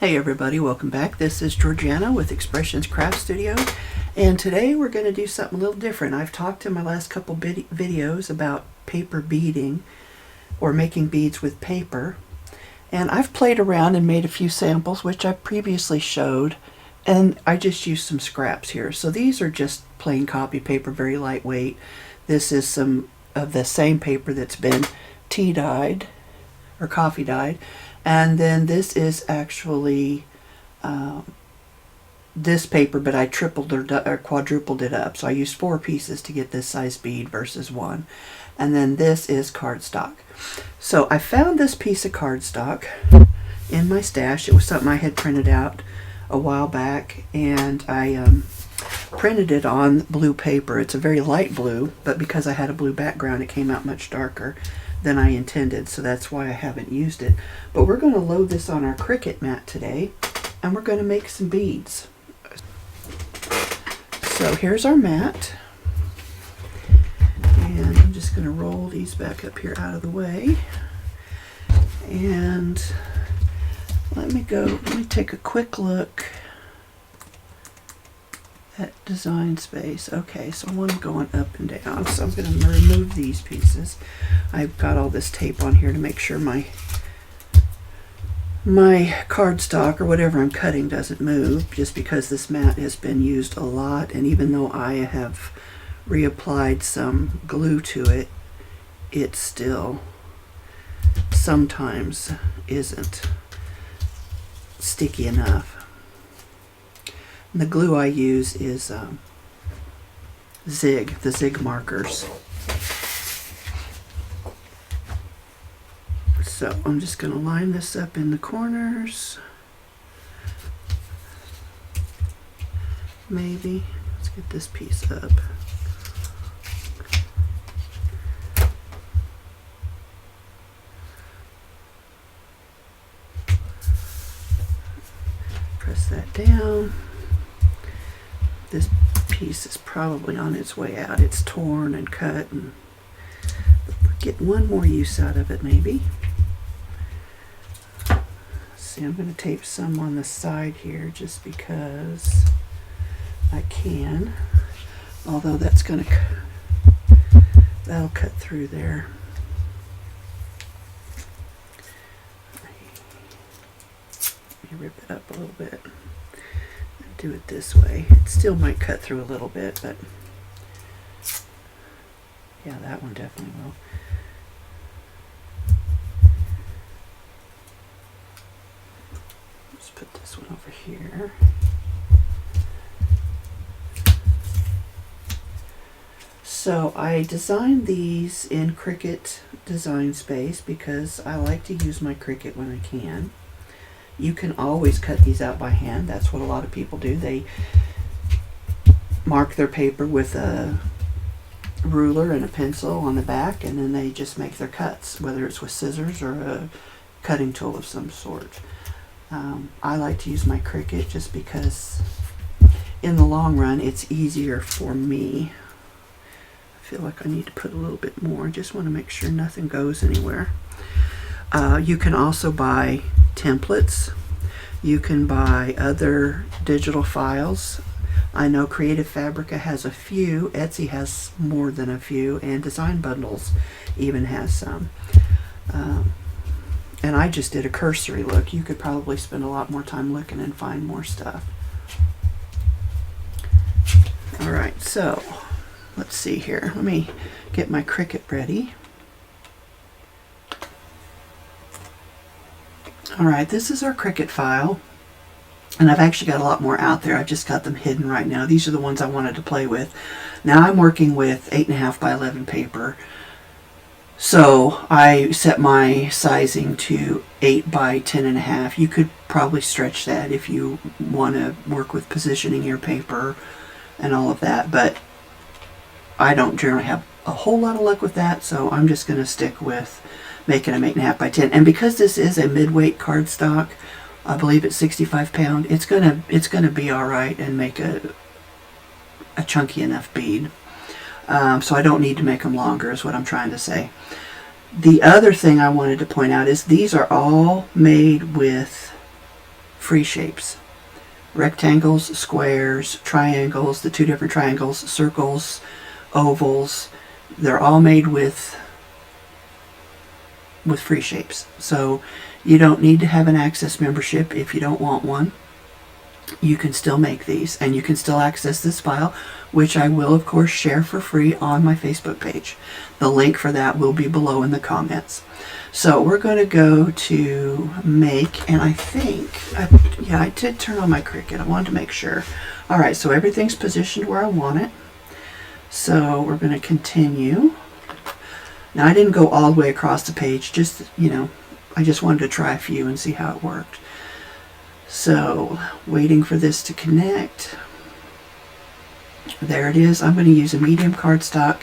Hey everybody, welcome back. This is Georgiana with Expressions Craft Studio, and today we're going to do something a little different. I've talked in my last couple videos about paper beading or making beads with paper, and I've played around and made a few samples which I previously showed, and I just used some scraps here. So these are just plain copy paper, very lightweight. This is some of the same paper that's been tea dyed or coffee dyed. And then this is actually this paper, but I tripled or quadrupled it up. So I used 4 pieces to get this size bead versus 1. And then this is cardstock. So I found this piece of cardstock in my stash. It was something I had printed out a while back, and I printed it on blue paper. It's a very light blue, but because I had a blue background, it came out much darker than I intended, so that's why I haven't used it. But we're going to load this on our Cricut mat today, and we're going to make some beads. So here's our mat, and I'm just going to roll these back up here out of the way, and let me take a quick look at design space. Okay, so one going up and down, so I'm going to remove these pieces. I've got all this tape on here to make sure my cardstock or whatever I'm cutting doesn't move, just because this mat has been used a lot, and even though I have reapplied some glue to it, it still sometimes isn't sticky enough. And the glue I use is the Zig markers. So I'm just going to line this up in the corners. Maybe. Let's get this piece up. Press that down. This piece is probably on its way out. It's torn and cut, and get one more use out of it maybe. See, I'm going to tape some on the side here just because I can, although that'll cut through there. Let me rip it up a little bit. Do it this way. It still might cut through a little bit, but yeah, that one definitely will. Let's put this one over here. So I designed these in Cricut Design Space because I like to use my Cricut when I can. You can always cut these out by hand. That's what a lot of people do. They mark their paper with a ruler and a pencil on the back, and then they just make their cuts, whether it's with scissors or a cutting tool of some sort. I like to use my Cricut just because in the long run it's easier for me. I feel like I need to put a little bit more. I just want to make sure nothing goes anywhere. You can also buy templates. You can buy other digital files. I know Creative Fabrica has a few, Etsy has more than a few, and Design Bundles even has some. And I just did a cursory look. You could probably spend a lot more time looking and find more stuff. Alright, so let's see here. Let me get my Cricut ready. Alright, this is our Cricut file, and I've actually got a lot more out there. I've just got them hidden right now. These are the ones I wanted to play with. Now I'm working with 8.5 by 11 paper, so I set my sizing to 8 by 10.5. You could probably stretch that if you want to work with positioning your paper and all of that, but I don't generally have a whole lot of luck with that, so I'm just going to stick with making them 8.5 by 10. And because this is a mid-weight cardstock, I believe it's 65 pound, it's gonna be all right and make a chunky enough bead. So I don't need to make them longer, is what I'm trying to say. The other thing I wanted to point out is these are all made with free shapes. Rectangles, squares, triangles, the two different triangles, circles, ovals. They're all made with free shapes. So you don't need to have an Access membership if you don't want one. You can still make these, and you can still access this file, which I will of course share for free on my Facebook page. The link for that will be below in the comments. So we're going to go to make, and I think, yeah, I did turn on my Cricut. I wanted to make sure. All right, so everything's positioned where I want it. So we're going to continue. Now I didn't go all the way across the page, just, you know, I just wanted to try a few and see how it worked. So waiting for this to connect. There it is. I'm going to use a medium cardstock,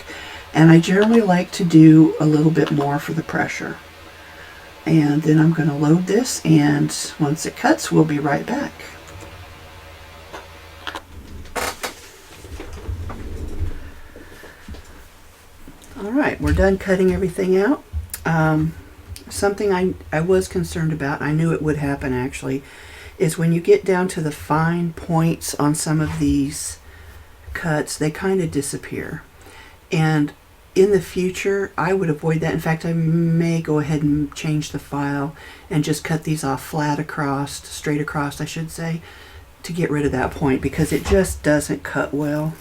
and I generally like to do a little bit more for the pressure. And then I'm going to load this, and once it cuts, we'll be right back. Alright, we're done cutting everything out. Something I was concerned about, I knew it would happen actually, is when you get down to the fine points on some of these cuts, they kind of disappear. And in the future, I would avoid that. In fact, I may go ahead and change the file and just cut these off flat across, straight across I should say, to get rid of that point, because it just doesn't cut well.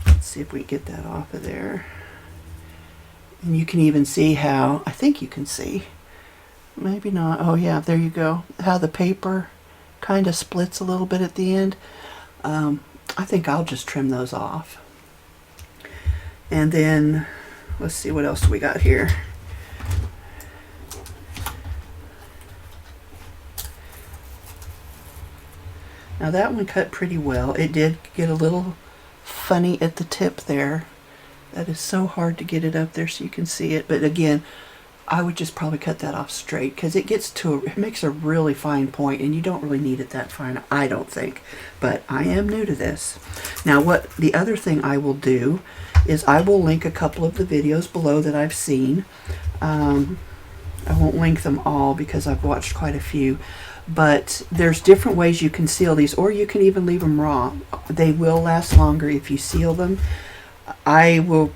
Let's see if we get that off of there. And you can even see how, I think you can see, maybe not, oh yeah, there you go, how the paper kind of splits a little bit at the end. I think I'll just trim those off. And then, let's see, what else do we got here? Now that one cut pretty well. It did get a little funny at the tip there. That is so hard to get it up there so you can see it. But again, I would just probably cut that off straight, because it gets to it makes a really fine point, and you don't really need it that fine, I don't think. But I am new to this. Now, what the other thing I will do is I will link a couple of the videos below that I've seen. I won't link them all because I've watched quite a few. But there's different ways you can seal these, or you can even leave them raw. They will last longer if you seal them. I will,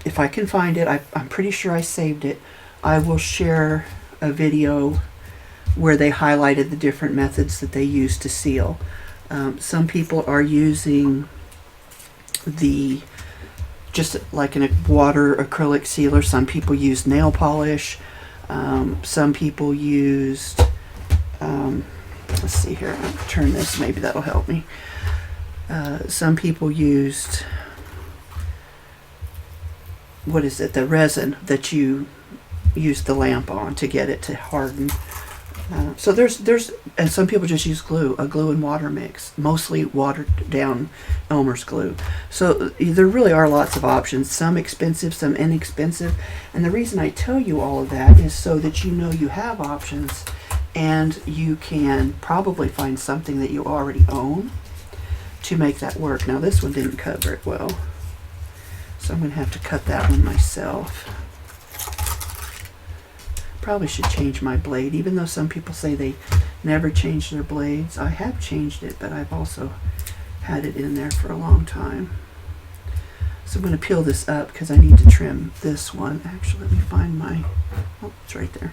if I can find it, I'm pretty sure I saved it. I will share a video where they highlighted the different methods that they use to seal. Some people are using just like a water acrylic sealer. Some people use nail polish. Some people used, let's see here, I'll turn this, maybe that'll help me. Some people used, what is it, the resin that you use the lamp on to get it to harden. So there's and some people just use glue, a glue and water mix, mostly watered down Elmer's glue. So there really are lots of options, some expensive, some inexpensive. And the reason I tell you all of that is so that you know you have options, and you can probably find something that you already own to make that work. Now this one didn't cut very well, so I'm going to have to cut that one myself. Probably should change my blade, even though some people say they never change their blades. I have changed it, but I've also had it in there for a long time. So I'm going to peel this up because I need to trim this one. Actually, let me find my, oh, it's right there.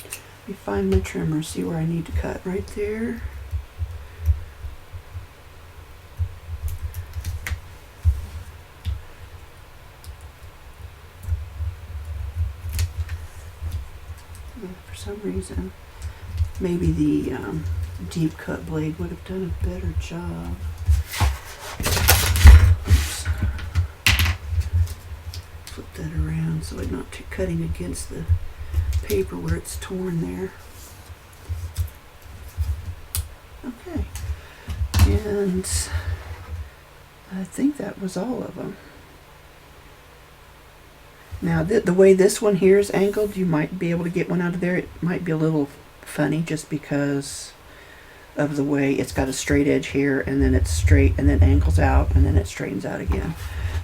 Let me find my trimmer, see where I need to cut. Right there. For some reason, maybe the deep cut blade would have done a better job. Oops. Flip that around so I'm not cutting against the paper where it's torn there. Okay, and I think that was all of them. Now the way this one here is angled, you might be able to get one out of there. It might be a little funny just because of the way it's got a straight edge here, and then it's straight and then angles out and then it straightens out again.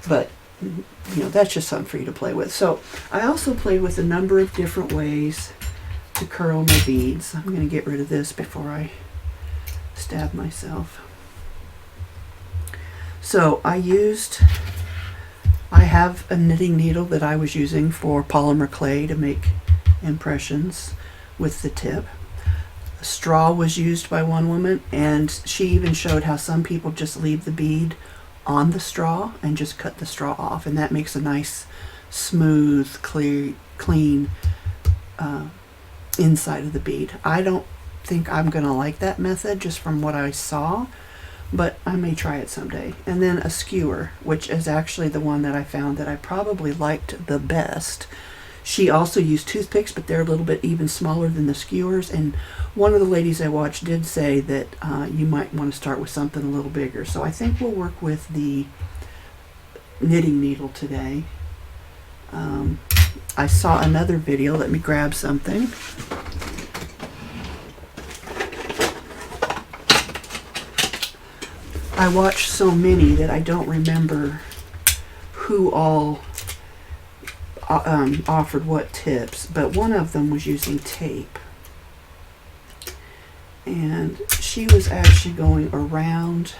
But you know, that's just something for you to play with. So I also play with a number of different ways to curl my beads. I'm going to get rid of this before I stab myself. So I have a knitting needle that I was using for polymer clay to make impressions with the tip. A straw was used by one woman, and she even showed how some people just leave the bead on the straw and just cut the straw off, and that makes a nice smooth, clean inside of the bead. I don't think I'm going to like that method just from what I saw, but I may try it someday. And then a skewer, which is actually the one that I found that I probably liked the best. She also used toothpicks, but they're a little bit even smaller than the skewers, and one of the ladies I watched did say that you might want to start with something a little bigger. So I think we'll work with the knitting needle today. I saw another video. Let me grab something. I watched so many that I don't remember who all offered what tips, but one of them was using tape. And she was actually going around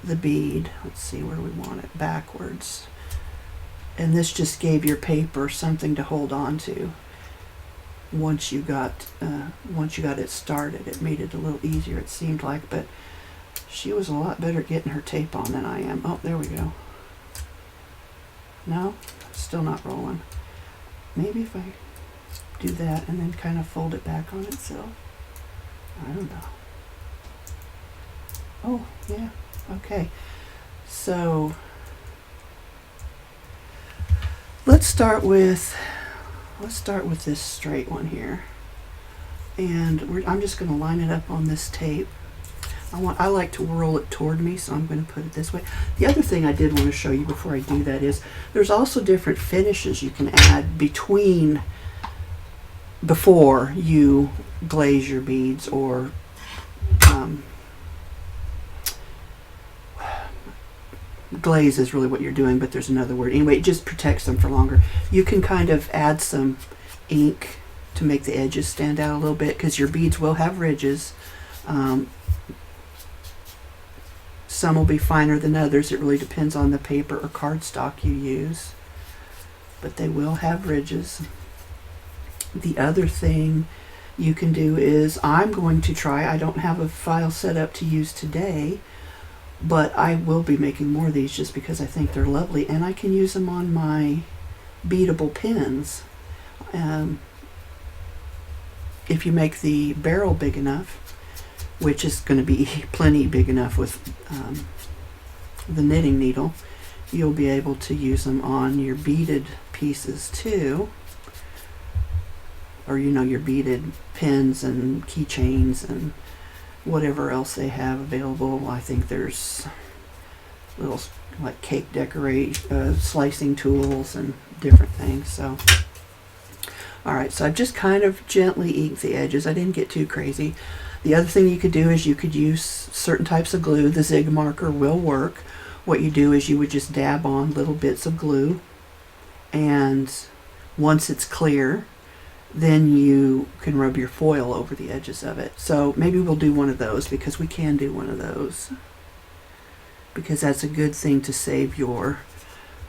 the bead. Let's see, where do we want it? Backwards. And this just gave your paper something to hold on to. Once you got it started, it made it a little easier, it seemed like. But she was a lot better at getting her tape on than I am. Oh, there we go. No, still not rolling. Maybe if I do that and then kind of fold it back on itself. I don't know. Oh, yeah. Okay. So let's start with this straight one here, and I'm just going to line it up on this tape. I like to roll it toward me, so I'm going to put it this way. The other thing I did want to show you before I do that is there's also different finishes you can add before you glaze your beads, or glaze is really what you're doing, but there's another word. Anyway, it just protects them for longer. You can kind of add some ink to make the edges stand out a little bit, because your beads will have ridges. Some will be finer than others. It really depends on the paper or cardstock you use, but they will have ridges. The other thing you can do is, I'm going to try, I don't have a file set up to use today, but I will be making more of these just because I think they're lovely, and I can use them on my beadable pins. If you make the barrel big enough, which is going to be plenty big enough with the knitting needle, you'll be able to use them on your beaded pieces too, or your beaded pins and keychains and whatever else they have available. I think there's little like cake decorate slicing tools and different things. So alright, so I've just kind of gently inked the edges. I didn't get too crazy. The other thing you could do is you could use certain types of glue. The Zig marker will work. What you do is you would just dab on little bits of glue, and once it's clear, then you can rub your foil over the edges of it. So maybe we'll do one of those, because we can do one of those, because that's a good thing to save your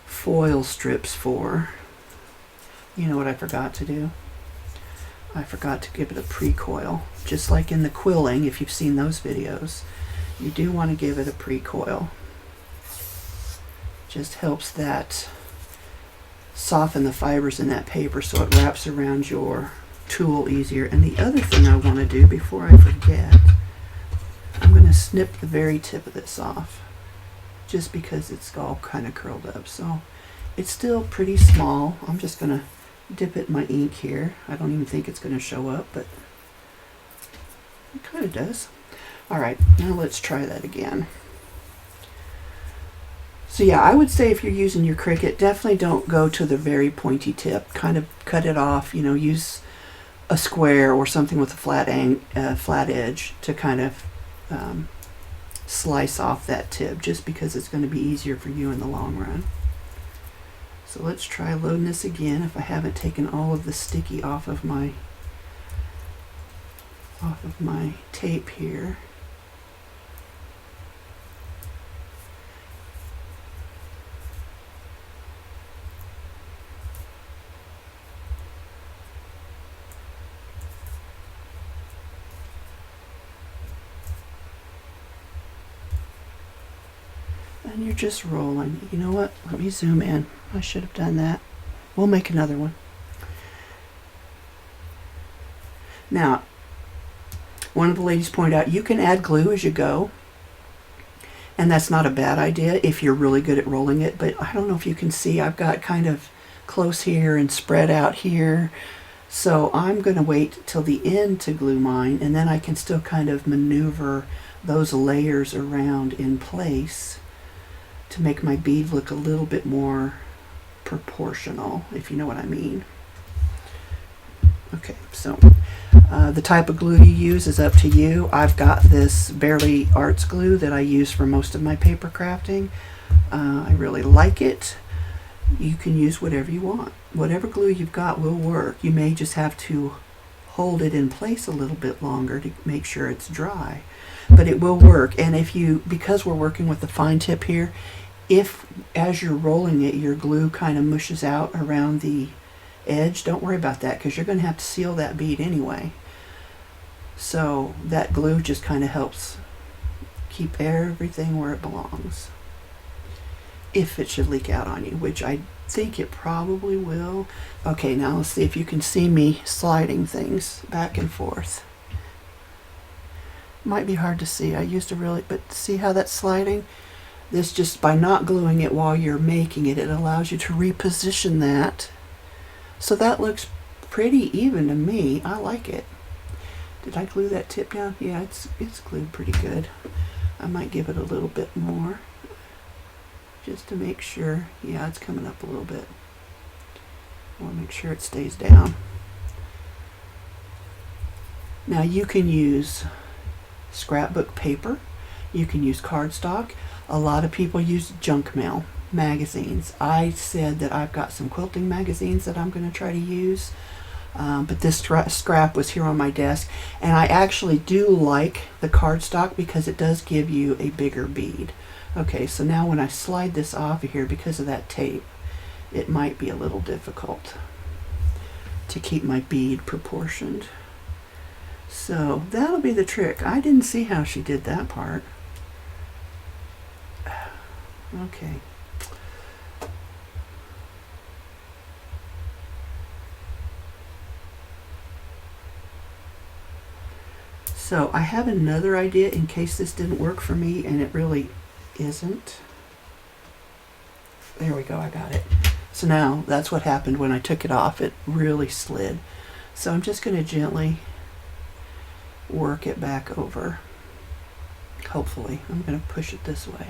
foil strips for. You know what I forgot to do? I forgot to give it a pre-coil. Just like in the quilling, if you've seen those videos, you do want to give it a pre-coil. Just helps that soften the fibers in that paper so it wraps around your tool easier. And the other thing I want to do before I forget, I'm going to snip the very tip of this off, just because it's all kind of curled up. So it's still pretty small. I'm just going to dip it in my ink here. I don't even think it's going to show up, but it kind of does. Alright, now let's try that again. So yeah, I would say if you're using your Cricut, definitely don't go to the very pointy tip. Kind of cut it off, use a square or something with a flat edge to kind of slice off that tip, just because it's going to be easier for you in the long run. So let's try loading this again, if I haven't taken all of the sticky off of my off of my tape here. And you're just rolling. You know what? Let me zoom in. I should have done that. We'll make another one. Now, one of the ladies pointed out you can add glue as you go. And that's not a bad idea if you're really good at rolling it. But I don't know if you can see, I've got kind of close here and spread out here. So I'm going to wait till the end to glue mine, and then I can still kind of maneuver those layers around in place to make my bead look a little bit more proportional, if you know what I mean. Okay, so the type of glue you use is up to you. I've got this Barely Arts glue that I use for most of my paper crafting. I really like it. You can use whatever you want. Whatever glue you've got will work. You may just have to hold it in place a little bit longer to make sure it's dry, but it will work. And if you, because we're working with the fine tip here, if as you're rolling it your glue kind of mushes out around the edge, don't worry about that, because you're going to have to seal that bead anyway. So that glue just kind of helps keep everything where it belongs. If it should leak out on you, which I think it probably will. Okay, now let's see if you can see me sliding things back and forth. Might be hard to see. I used to really, but see how that's sliding? This, just by not gluing it while you're making it, it allows you to reposition that. So that looks pretty even to me. I like it. Did I glue that tip down? Yeah, it's glued pretty good. I might give it a little bit more, just to make sure. Yeah, it's coming up a little bit. I want to make sure it stays down. Now you can use scrapbook paper. You can use cardstock. A lot of people use junk mail magazines. I said that I've got some quilting magazines that I'm going to try to use. But this scrap was here on my desk, and I actually do like the cardstock because it does give you a bigger bead. Okay, so now when I slide this off of here, because of that tape, it might be a little difficult to keep my bead proportioned. So that'll be the trick. I didn't see how she did that part. Okay. So I have another idea in case this didn't work for me, and it really isn't. There we go, I got it. So now that's what happened when I took it off. It really slid. So I'm just going to gently work it back over. Hopefully. I'm going to push it this way.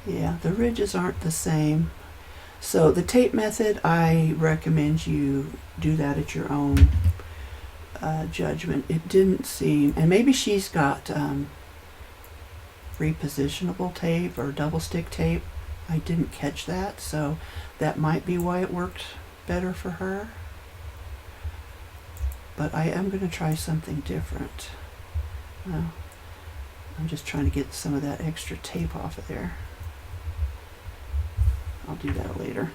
Yeah, the ridges aren't the same. So the tape method, I recommend you do that at your own judgment. It didn't seem, and maybe she's got repositionable tape or double stick tape. I didn't catch that, so that might be why it worked better for her. But I am going to try something different. I'm just trying to get some of that extra tape off of there. I'll do that later.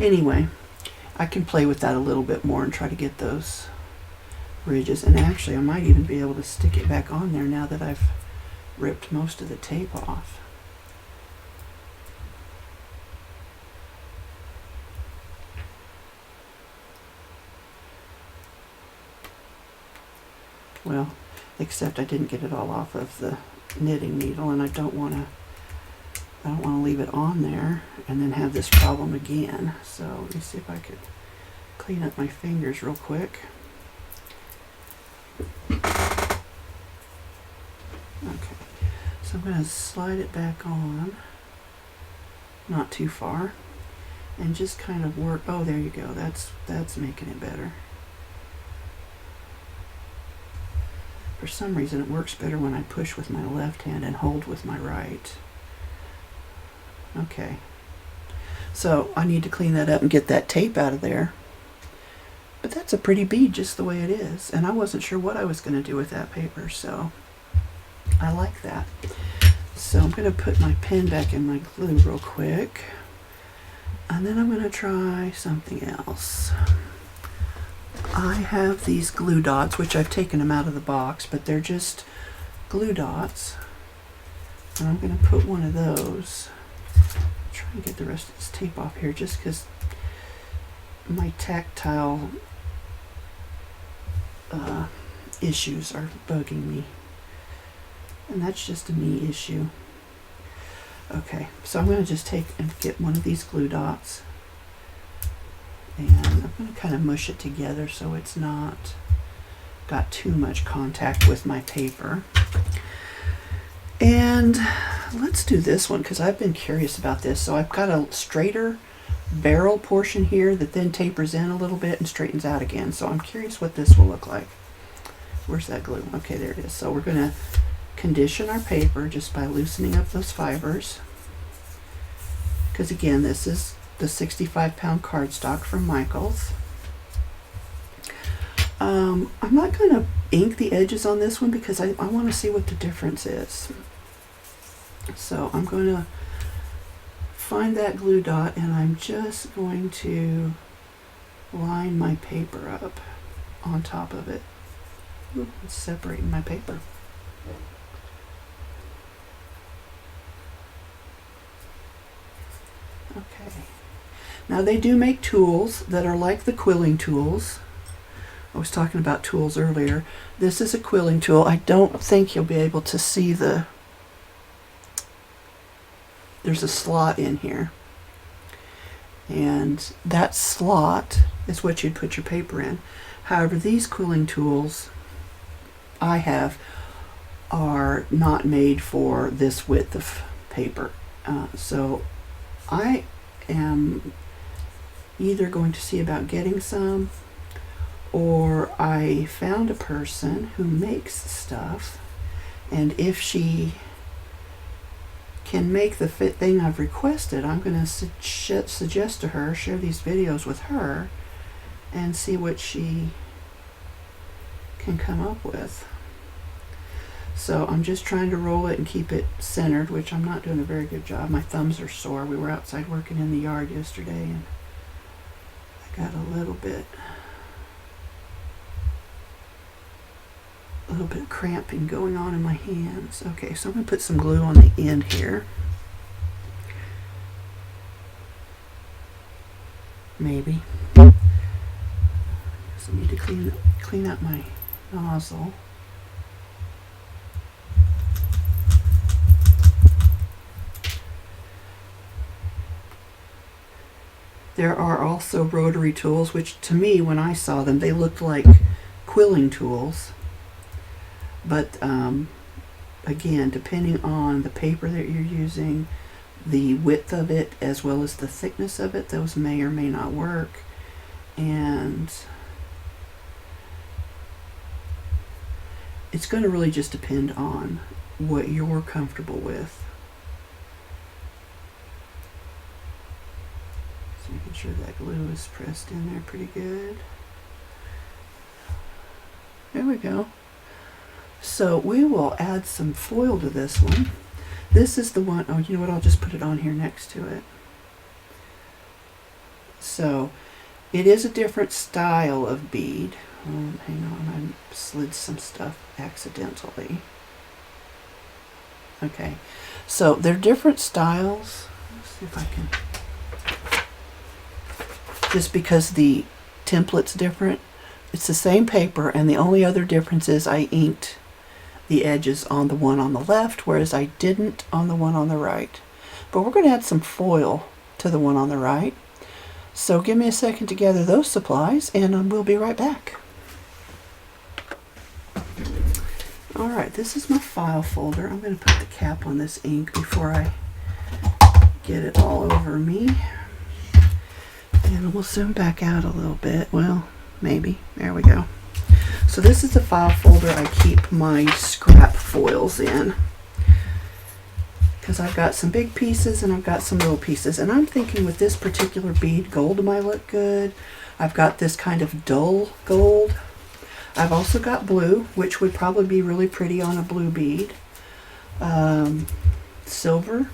Anyway, I can play with that a little bit more and try to get those ridges. And actually, I might even be able to stick it back on there now that I've ripped most of the tape off. Well, except I didn't get it all off of the knitting needle, and I don't want to leave it on there and then have this problem again. So let me see if I could clean up my fingers real quick. Okay, so I'm going to slide it back on, not too far, and just kind of work. Oh, there you go. That's making it better. For some reason it works better when I push with my left hand and hold with my right. Okay, So I need to clean that up and get that tape out of there. But that's a pretty bead just the way it is. And I wasn't sure what I was going to do with that paper, so I like that. So I'm going to put my pen back in my glue real quick. And then I'm going to try something else. I have these glue dots, which I've taken them out of the box, but they're just glue dots. And I'm going to put one of those. Try and get the rest of this tape off here just because my tactile issues are bugging me. And that's just a me issue. Okay, so I'm going to just take and get one of these glue dots. And I'm going to kind of mush it together so it's not got too much contact with my paper. And let's do this one because I've been curious about this. So I've got a straighter barrel portion here that then tapers in a little bit and straightens out again. So I'm curious what this will look like. Where's that glue? Okay, there it is. So we're going to condition our paper just by loosening up those fibers. Because again, this is the 65-pound cardstock from Michaels. I'm not going to ink the edges on this one because I want to see what the difference is. So I'm going to find that glue dot and I'm just going to line my paper up on top of it. Ooh, it's separating my paper. Okay. Now they do make tools that are like the quilling tools. I was talking about tools earlier. This is a quilling tool. I don't think you'll be able to see there's a slot in here. And that slot is what you'd put your paper in. However, these quilling tools I have are not made for this width of paper. So I am either going to see about getting some, or I found a person who makes stuff, and if she can make the fit thing I've requested, I'm going to suggest to her, share these videos with her, and see what she can come up with. So I'm just trying to roll it and keep it centered, which I'm not doing a very good job. My thumbs are sore. We were outside working in the yard yesterday, and I got a little bit cramping going on in my hands. Okay, so I'm going to put some glue on the end here. Maybe. So I need to clean up my nozzle. There are also rotary tools, which to me, when I saw them, they looked like quilling tools. But again, depending on the paper that you're using, the width of it, as well as the thickness of it, those may or may not work. And it's going to really just depend on what you're comfortable with. So making sure that glue is pressed in there pretty good. There we go. So we will add some foil to this one. This is the one, oh, you know what, I'll just put it on here next to it. So it is a different style of bead. Hang on, I slid some stuff accidentally. Okay, so they're different styles. Let's see if I can, just because the template's different. It's the same paper, and the only other difference is I inked the edges on the one on the left, whereas I didn't on the one on the right. But we're going to add some foil to the one on the right. So give me a second to gather those supplies, and we'll be right back. Alright, this is my file folder. I'm going to put the cap on this ink before I get it all over me. And we'll zoom back out a little bit. Well, maybe. There we go. So this is the file folder I keep my scrap foils in. because I've got some big pieces and I've got some little pieces. And I'm thinking with this particular bead, gold might look good. I've got this kind of dull gold. I've also got blue, which would probably be really pretty on a blue bead. Silver,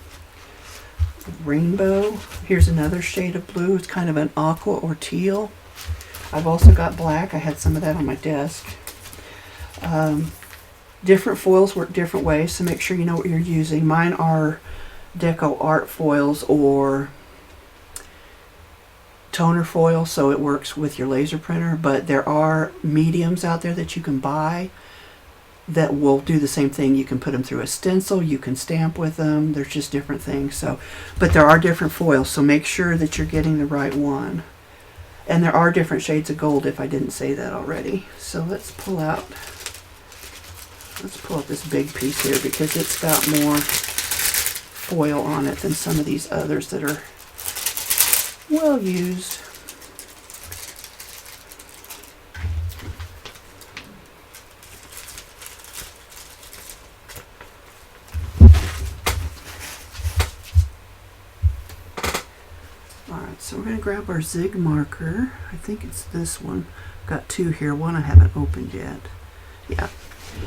rainbow. Here's another shade of blue. It's kind of an aqua or teal. I've also got black. I had some of that on my desk. Different foils work different ways, so make sure you know what you're using. Mine are Deco Art foils or toner foil, so it works with your laser printer, but there are mediums out there that you can buy that will do the same thing. You can put them through a stencil, you can stamp with them, there's just different things. So, but there are different foils, so make sure that you're getting the right one. And there are different shades of gold if I didn't say that already. So let's pull out this big piece here because it's got more foil on it than some of these others that are well used. Alright, so we're going to grab our Zig marker. I think it's this one. Got two here. One I haven't opened yet. Yeah.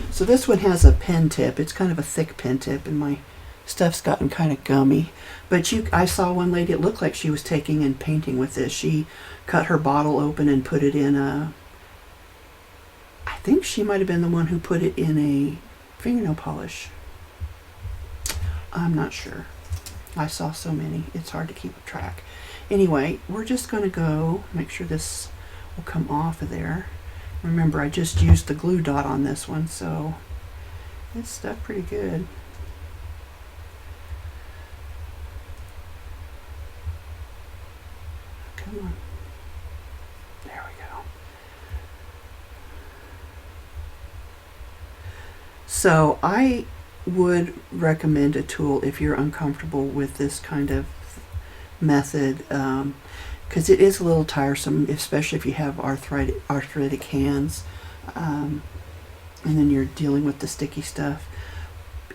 So this one has a pen tip. It's kind of a thick pen tip, and my stuff's gotten kind of gummy. But I saw one lady, it looked like she was taking and painting with this. She cut her bottle open and put it in a, I think she might have been the one who put it in a fingernail polish. I'm not sure. I saw so many, it's hard to keep track. Anyway, we're just going to go, make sure this will come off of there. Remember, I just used the glue dot on this one, so it's stuck pretty good. Come on. There we go. So I would recommend a tool if you're uncomfortable with this kind of method, because it is a little tiresome, especially if you have arthritic hands, and then you're dealing with the sticky stuff,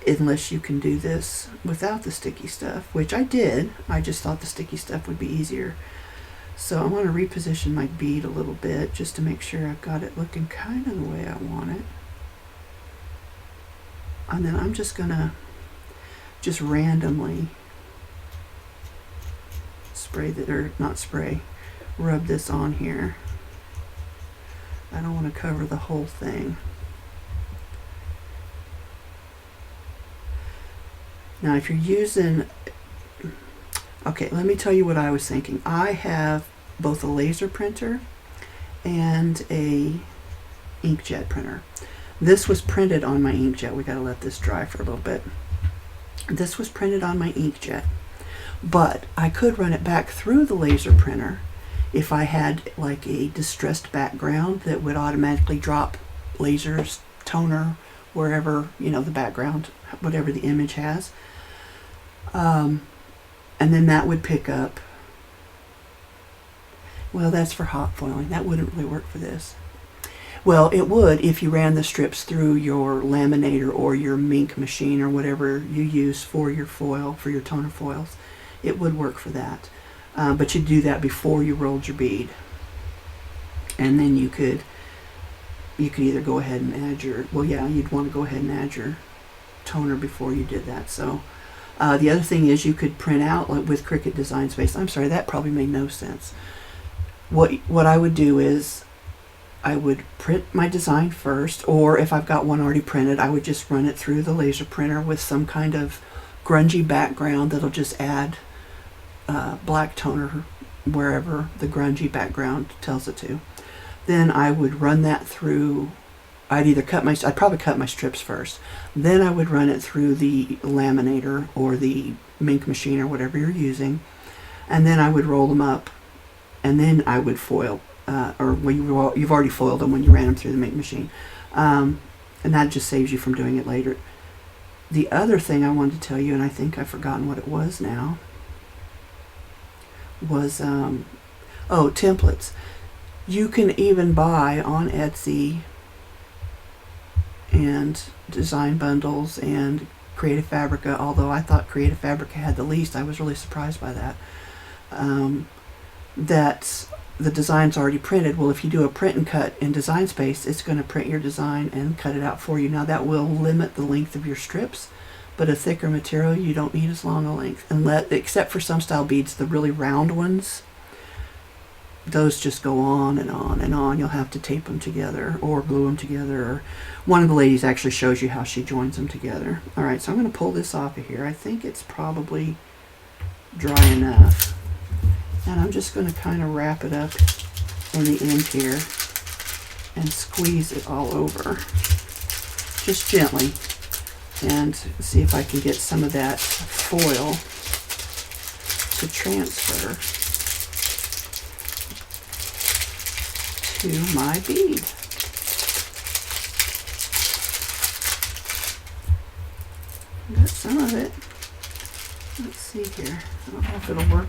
unless you can do this without the sticky stuff, which I did. I just thought the sticky stuff would be easier. So I want to reposition my bead a little bit just to make sure I've got it looking kind of the way I want it. And then I'm just going to just randomly spray that, or not spray, rub this on here. I don't want to cover the whole thing. Now if you're using, okay, let me tell you what I was thinking. I have both a laser printer and a inkjet printer. This was printed on my inkjet. We got to let this dry for a little bit. This was printed on my inkjet, but I could run it back through the laser printer if I had like a distressed background that would automatically drop lasers, toner, wherever, you know, the background, whatever the image has. And then that would pick up. Well, that's for hot foiling. That wouldn't really work for this. Well, it would if you ran the strips through your laminator or your Mink machine or whatever you use for your foil, for your toner foils. It would work for that. But you'd do that before you rolled your bead. And then you could either go ahead and add your, well, yeah, you'd want to go ahead and add your toner before you did that. So the other thing is you could print out, like with Cricut Design Space. I'm sorry, that probably made no sense. What I would do is I would print my design first, or if I've got one already printed, I would just run it through the laser printer with some kind of grungy background that'll just add black toner wherever the grungy background tells it to. Then I would run that through, I'd probably cut my strips first. Then I would run it through the laminator or the Mink machine or whatever you're using. And then I would roll them up, and then I would foil, you've already foiled them when you ran them through the Mink machine. And that just saves you from doing it later. The other thing I wanted to tell you, and I think I've forgotten what it was now, was, templates. You can even buy on Etsy and Design Bundles and Creative Fabrica, although I thought Creative Fabrica had the least. I was really surprised by that. That the design's already printed. Well, if you do a print and cut in Design Space, it's going to print your design and cut it out for you. Now that will limit the length of your strips, but a thicker material, you don't need as long a length, except for some style beads, the really round ones. Those just go on and on and on. You'll have to tape them together or glue them together. Or one of the ladies actually shows you how she joins them together. All right, so I'm going to pull this off of here. I think it's probably dry enough. And I'm just going to kind of wrap it up in the end here and squeeze it all over, just gently, and see if I can get some of that foil to transfer to my bead. Got some of it. Let's see here. I don't know if it'll work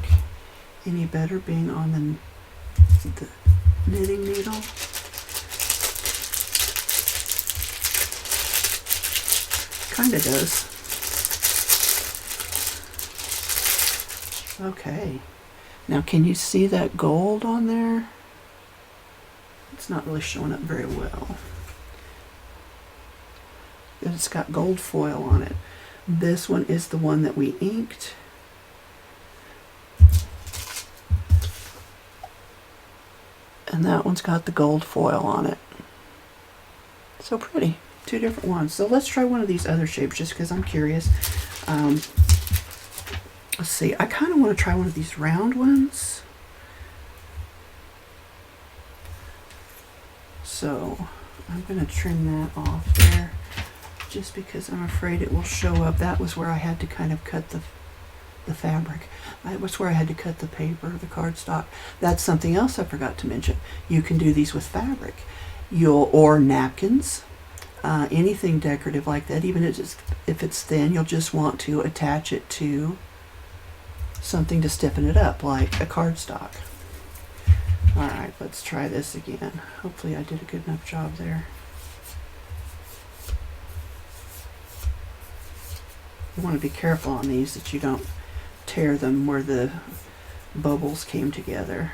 any better being on the knitting needle. Kind of does. Okay. Now can you see that gold on there? It's not really showing up very well. It's got gold foil on it. This one is the one that we inked. And that one's got the gold foil on it. So pretty. Two different ones. So let's try one of these other shapes just because I'm curious. Let's see. I kind of want to try one of these round ones. So I'm going to trim that off there just because I'm afraid it will show up. That was where I had to kind of cut the fabric. That was where I had to cut the paper, the cardstock. That's something else I forgot to mention. You can do these with fabric. Or napkins, anything decorative like that. Even if it's thin, you'll just want to attach it to something to stiffen it up, like a cardstock. All right, let's try this again. Hopefully I did a good enough job there. You want to be careful on these that you don't tear them where the bubbles came together.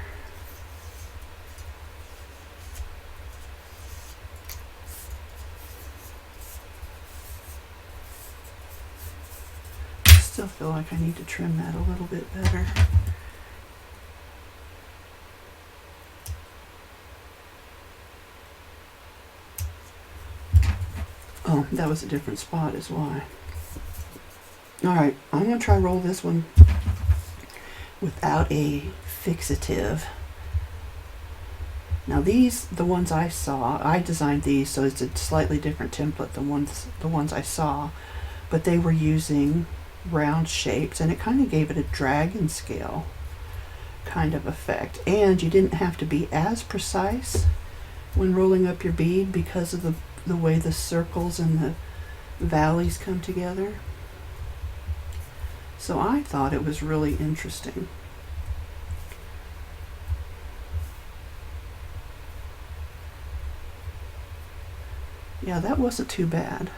Still feel like I need to trim that a little bit better. Oh, that was a different spot is why. Alright, I'm going to try roll this one without a fixative. Now these, the ones I saw, I designed these so it's a slightly different template than the ones I saw, but they were using round shapes and it kind of gave it a dragon scale kind of effect. And you didn't have to be as precise when rolling up your bead because of the way the circles and the valleys come together. So I thought it was really interesting. Yeah, that wasn't too bad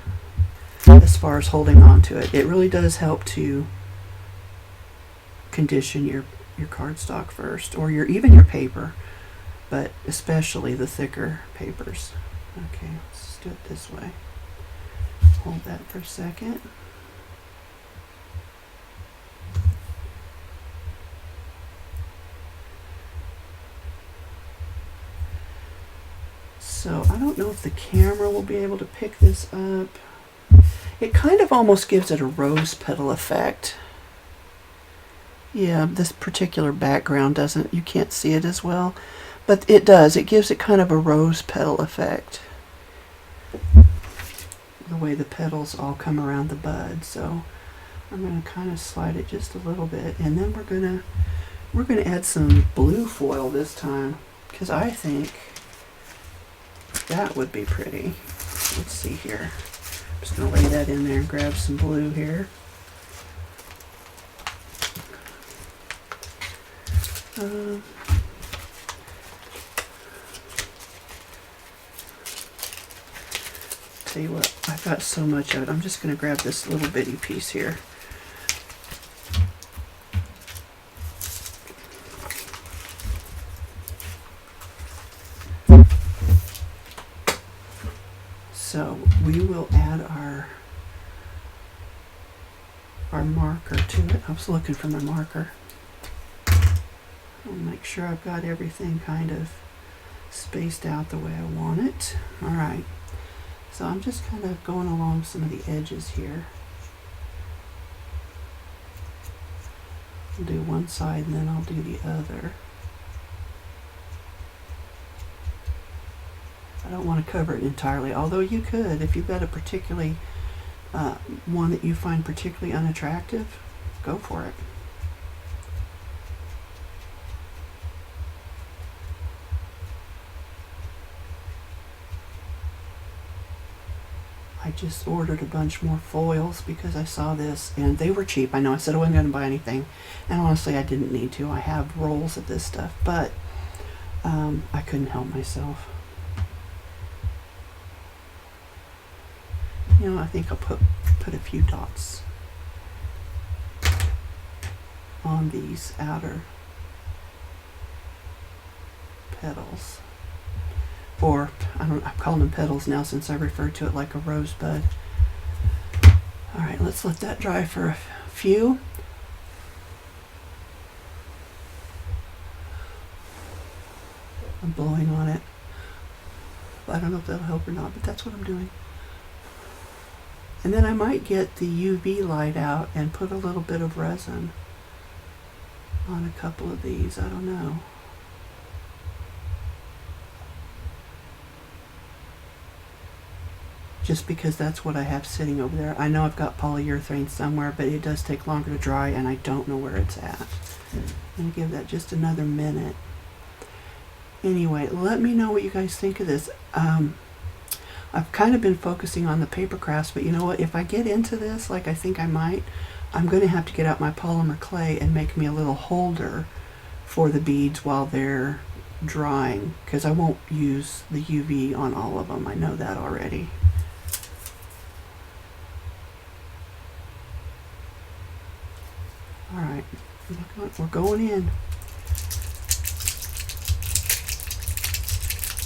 as far as holding on to it. It really does help to condition your cardstock first, or even your paper, but especially the thicker papers. Okay, let's do it this way. Hold that for a second. So I don't know if the camera will be able to pick this up. It kind of almost gives it a rose petal effect. Yeah, this particular background doesn't, you can't see it as well, but it does. It gives it kind of a rose petal effect. The way the petals all come around the bud. So I'm going to kind of slide it just a little bit, and then we're going to add some blue foil this time because I think that would be pretty. Let's see here. I'm just going to lay that in there and grab some blue here. tell you what, I've got so much of it. I'm just going to grab this little bitty piece here. So we will add our marker to it. I was looking for my marker. I'll make sure I've got everything kind of spaced out the way I want it. All right. So I'm just kind of going along some of the edges here. I'll do one side and then I'll do the other. I don't want to cover it entirely, although you could if you've got a particularly one that you find particularly unattractive, go for it. I just ordered a bunch more foils because I saw this and they were cheap. I know I said I wasn't going to buy anything, and honestly I didn't need to. I have rolls of this stuff, but I couldn't help myself. You know, I think I'll put a few dots on these outer petals. Or, I'm calling them petals now since I refer to it like a rosebud. Alright, let's let that dry for a few. I'm blowing on it. I don't know if that'll help or not, but that's what I'm doing. And then I might get the UV light out and put a little bit of resin on a couple of these. I don't know. Just because that's what I have sitting over there. I know I've got polyurethane somewhere, but it does take longer to dry and I don't know where it's at. I'm going to give that just another minute. Anyway, let me know what you guys think of this. I've kind of been focusing on the paper crafts, but you know what? If I get into this, like I think I might, I'm going to have to get out my polymer clay and make me a little holder for the beads while they're drying, because I won't use the UV on all of them. I know that already. All right, we're going in.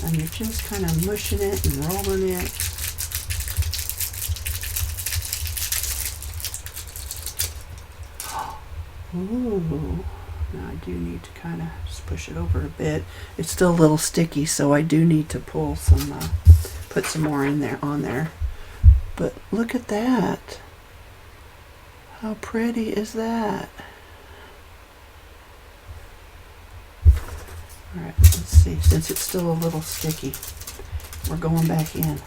And you're just kind of mushing it and rolling it. Ooh, now I do need to kind of just push it over a bit. It's still a little sticky, so I do need to pull some, put some more in there, on there. But look at that. How pretty is that? Alright, let's see. Since it's still a little sticky, we're going back in.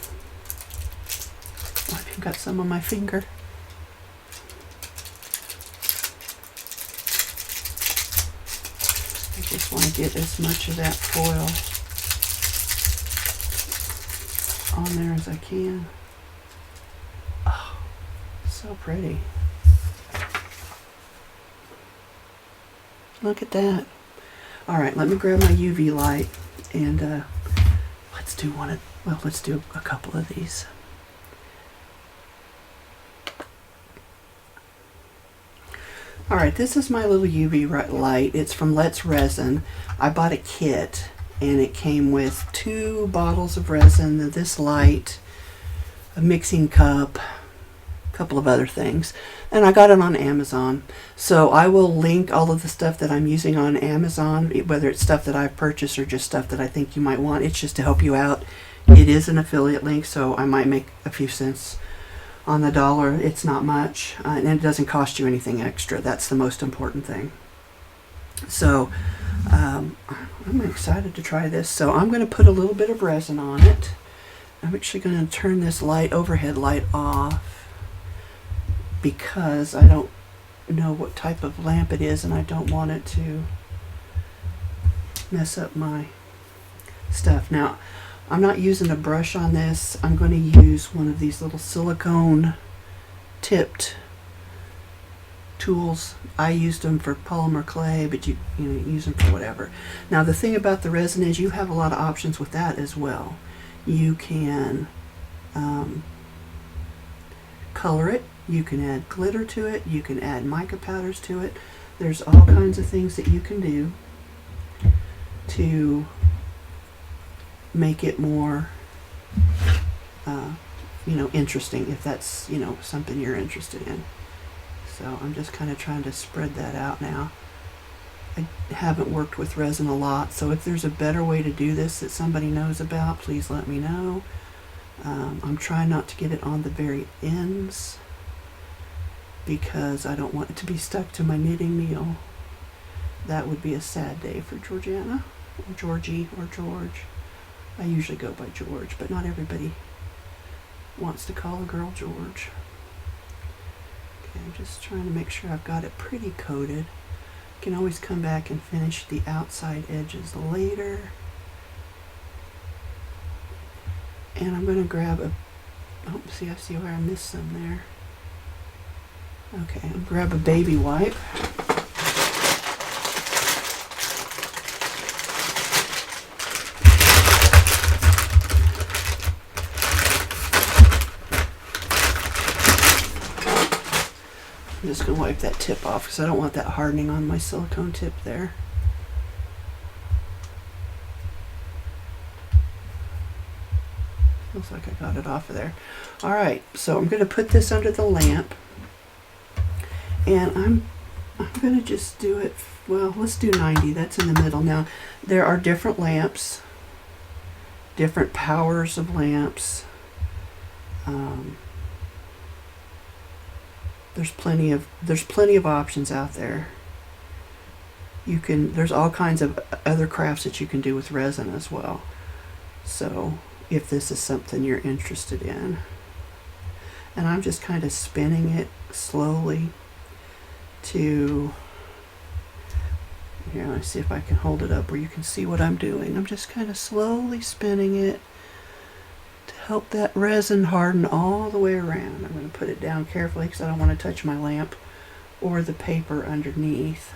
Oh, I've even got some on my finger. I just want to get as much of that foil on there as I can. Oh, so pretty. Look at that. Alright, let me grab my UV light and let's do let's do a couple of these. Alright, this is my little UV light. It's from Let's Resin. I bought a kit and it came with 2 bottles of resin, this light, a mixing cup, a couple of other things, and I got it on Amazon. So I will link all of the stuff that I'm using on Amazon, whether it's stuff that I've purchased or just stuff that I think you might want. It's just to help you out. It is an affiliate link, so I might make a few cents on the dollar. It's not much, and it doesn't cost you anything extra. That's the most important thing. So I'm excited to try this. So I'm going to put a little bit of resin on it. I'm actually going to turn this overhead light off, because I don't know what type of lamp it is and I don't want it to mess up my stuff. Now, I'm not using a brush on this. I'm going to use one of these little silicone tipped tools. I used them for polymer clay, but you use them for whatever. Now, the thing about the resin is you have a lot of options with that as well. You can color it, you can add glitter to it, you can add mica powders to it. There's all kinds of things that you can do to make it more interesting, if that's something you're interested in. So I'm just kind of trying to spread that out now. I haven't worked with resin a lot, so if there's a better way to do this that somebody knows about, please let me know. I'm trying not to get it on the very ends because I don't want it to be stuck to my knitting needle. That would be a sad day for Georgiana, or Georgie, or George. I usually go by George, but not everybody wants to call a girl George. Okay, I'm just trying to make sure I've got it pretty coated. I can always come back and finish the outside edges later. And I'm going to grab a, I see where I missed some there. Okay, I'll grab a baby wipe. I'm just going to wipe that tip off because I don't want that hardening on my silicone tip there. Looks like I got it off of there. Alright, so I'm going to put this under the lamp. And I'm going to just do it, well, let's do 90. That's in the middle. Now, there are different lamps, different powers of lamps. There's plenty of options out there. There's all kinds of other crafts that you can do with resin as well. So if this is something you're interested in. And I'm just kind of spinning it slowly to, here, let's see if I can hold it up where you can see what I'm doing. I'm just kind of slowly spinning it to help that resin harden all the way around. I'm going to put it down carefully because I don't want to touch my lamp or the paper underneath.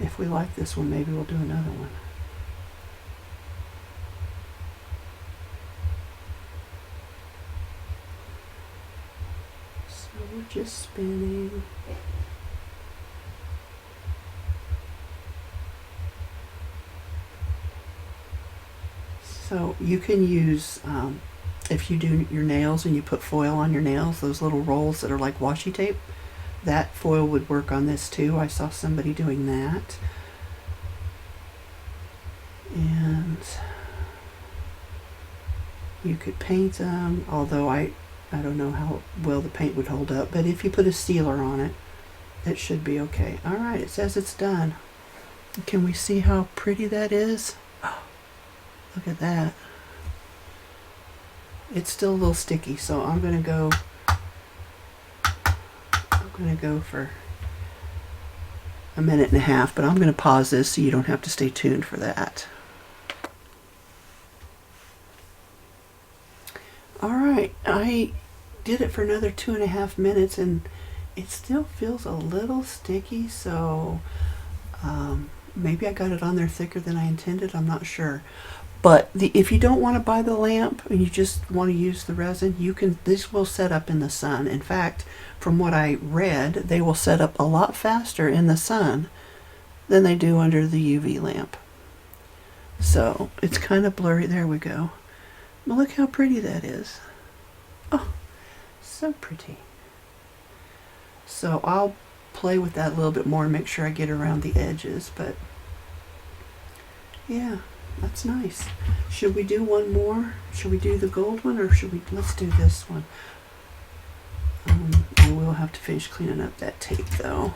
If we like this one, maybe we'll do another one. So we're just spinning. So you can use, if you do your nails and you put foil on your nails, those little rolls that are like washi tape, that foil would work on this too. I saw somebody doing that. And you could paint them, although I don't know how well the paint would hold up, but if you put a sealer on it, it should be okay. Alright, it says it's done. Can we see how pretty that is? Oh, look at that. It's still a little sticky, so I'm going to go for a minute and a half, but I'm going to pause this so you don't have to stay tuned for that. Alright, I did it for another 2.5 minutes and it still feels a little sticky, so maybe I got it on there thicker than I intended, I'm not sure. But if you don't want to buy the lamp and you just want to use the resin, this will set up in the sun. In fact, from what I read, they will set up a lot faster in the sun than they do under the UV lamp. So it's kind of blurry. There we go. Well, look how pretty that is. Oh, so pretty. So I'll play with that a little bit more and make sure I get around the edges, but yeah, that's nice. Should we do one more? Should we do the gold one, or let's do this one. I will have to finish cleaning up that tape though.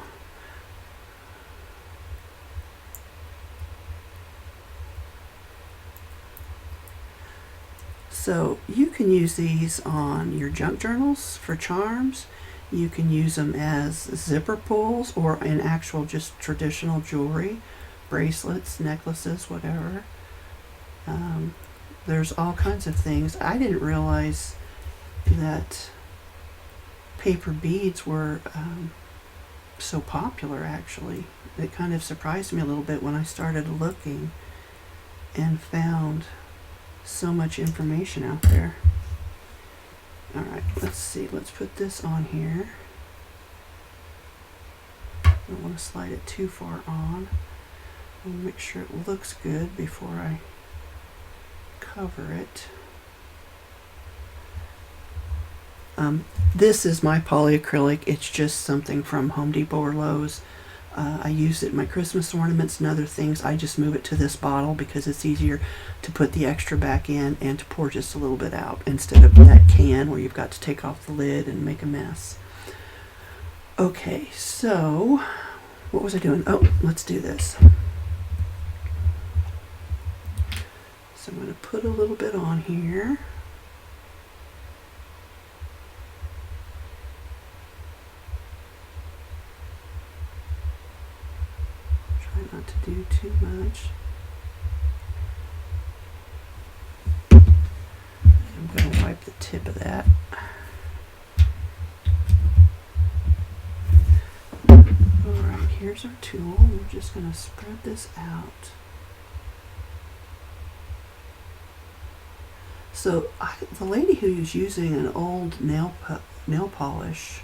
So you can use these on your junk journals for charms. You can use them as zipper pulls or in actual just traditional jewelry, bracelets, necklaces, whatever. There's all kinds of things. I didn't realize that paper beads were so popular, actually. It kind of surprised me a little bit when I started looking and found so much information out there. Alright, let's see. Let's put this on here. I don't want to slide it too far on. I'll make sure it looks good before I cover it. This is my polyacrylic. It's just something from Home Depot or Lowe's. I use it in my Christmas ornaments and other things. I just move it to this bottle because it's easier to put the extra back in and to pour just a little bit out instead of that can where you've got to take off the lid and make a mess. Okay, so what was I doing? Oh, let's do this. So I'm going to put a little bit on here. Try not to do too much. I'm going to wipe the tip of that. Alright, here's our tool. We're just going to spread this out. So the lady who was using an old nail polish,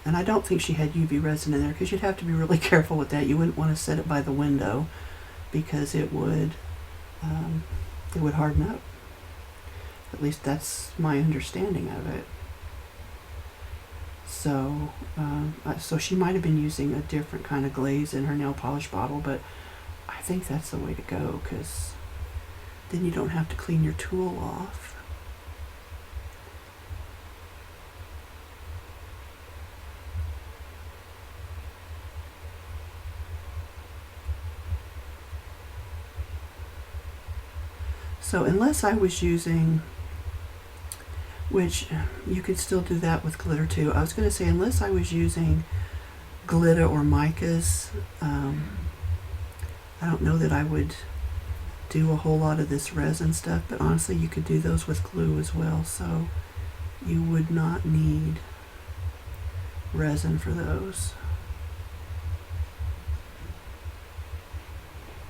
and I don't think she had UV resin in there because you'd have to be really careful with that. You wouldn't want to set it by the window because it would harden up. At least that's my understanding of it. So, so she might have been using a different kind of glaze in her nail polish bottle, but I think that's the way to go because then you don't have to clean your tool off. So unless I was using, which you could still do that with glitter too. I was going to say unless I was using glitter or micas, I don't know that I would do a whole lot of this resin stuff, but honestly you could do those with glue as well, so you would not need resin for those.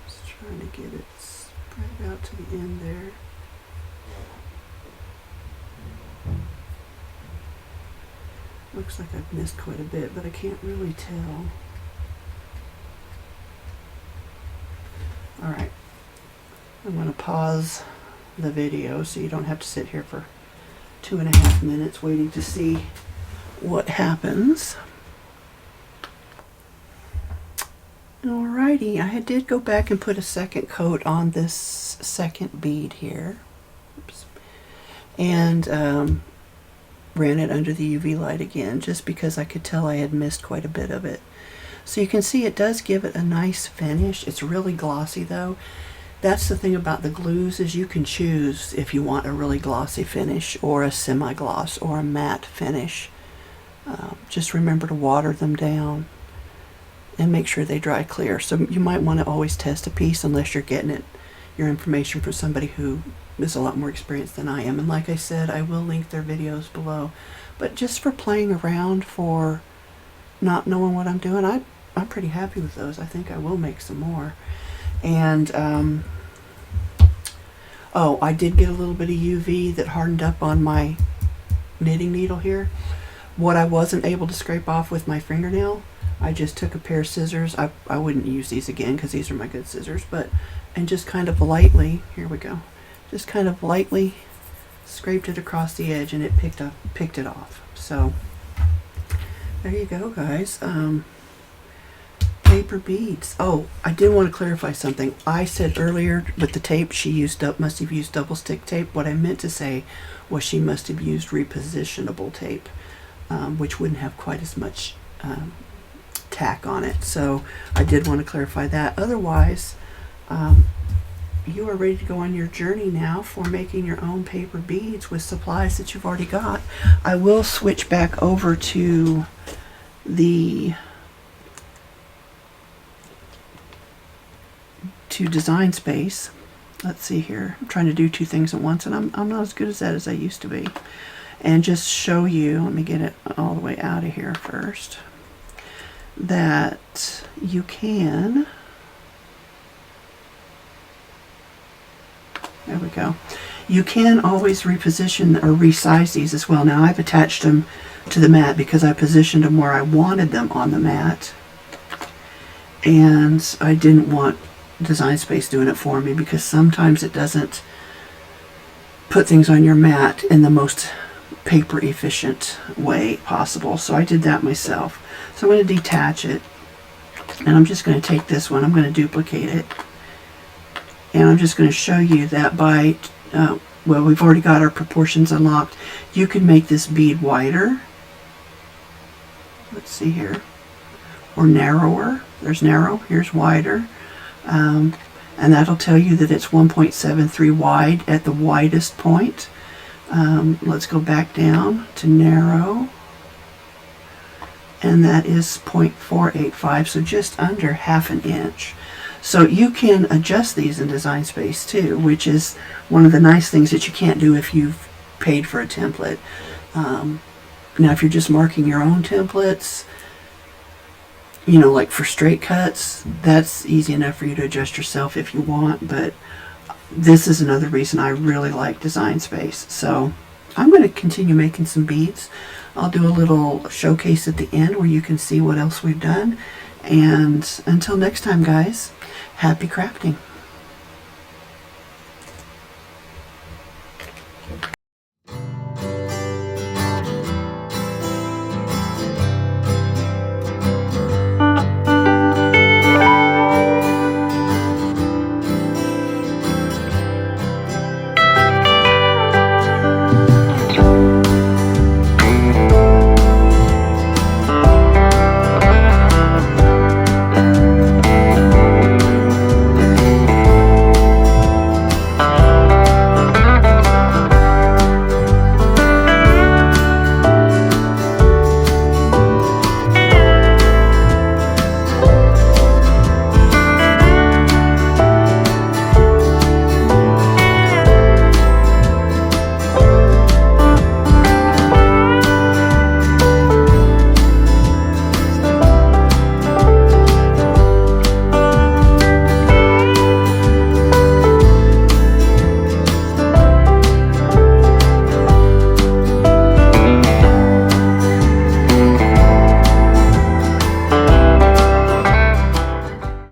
Just trying to get it spread out to the end there. Looks like I've missed quite a bit, but I can't really tell. Alright. I'm going to pause the video so you don't have to sit here for 2.5 minutes waiting to see what happens. Alrighty, I did go back and put a second coat on this second bead here. Oops. And ran it under the UV light again just because I could tell I had missed quite a bit of it. So you can see it does give it a nice finish. It's really glossy though. That's the thing about the glues is you can choose if you want a really glossy finish or a semi-gloss or a matte finish. Just remember to water them down and make sure they dry clear. So you might want to always test a piece unless you're getting your information from somebody who is a lot more experienced than I am. And like I said, I will link their videos below. But just for playing around, for not knowing what I'm doing, I'm pretty happy with those. I think I will make some more. And oh, I did get a little bit of UV that hardened up on my knitting needle here. What I wasn't able to scrape off with my fingernail, I just took a pair of scissors. I wouldn't use these again because these are my good scissors, and just kind of lightly, here we go, just kind of lightly scraped it across the edge and it picked it off. So there you go, guys. Paper beads. Oh, I did want to clarify something. I said earlier with the tape she must have used double stick tape. What I meant to say was she must have used repositionable tape, which wouldn't have quite as much tack on it. So I did want to clarify that. Otherwise, you are ready to go on your journey now for making your own paper beads with supplies that you've already got. I will switch back over to the Design Space. Let's see here. I'm trying to do two things at once and I'm not as good as that as I used to be. and just show you, let me get it all the way out of here first, that you can, there we go, you can always reposition or resize these as well. Now I've attached them to the mat because I positioned them where I wanted them on the mat, and I didn't want Design Space doing it for me because sometimes it doesn't put things on your mat in the most paper efficient way possible. So I did that myself. So I'm going to detach it, and I'm just going to take this one, I'm going to duplicate it, and I'm just going to show you that by, well, we've already got our proportions unlocked. You can make this bead wider. Let's see here. Or narrower. There's narrow, here's wider. And that'll tell you that it's 1.73 wide at the widest point. Let's go back down to narrow. And that is 0.485, so just under half an inch. So you can adjust these in Design Space too, which is one of the nice things that you can't do if you've paid for a template. Now if you're just marking your own templates, you know, like for straight cuts, that's easy enough for you to adjust yourself if you want, but this is another reason I really like Design Space. So I'm going to continue making some beads. I'll do a little showcase at the end where you can see what else we've done. And until next time, guys, happy crafting.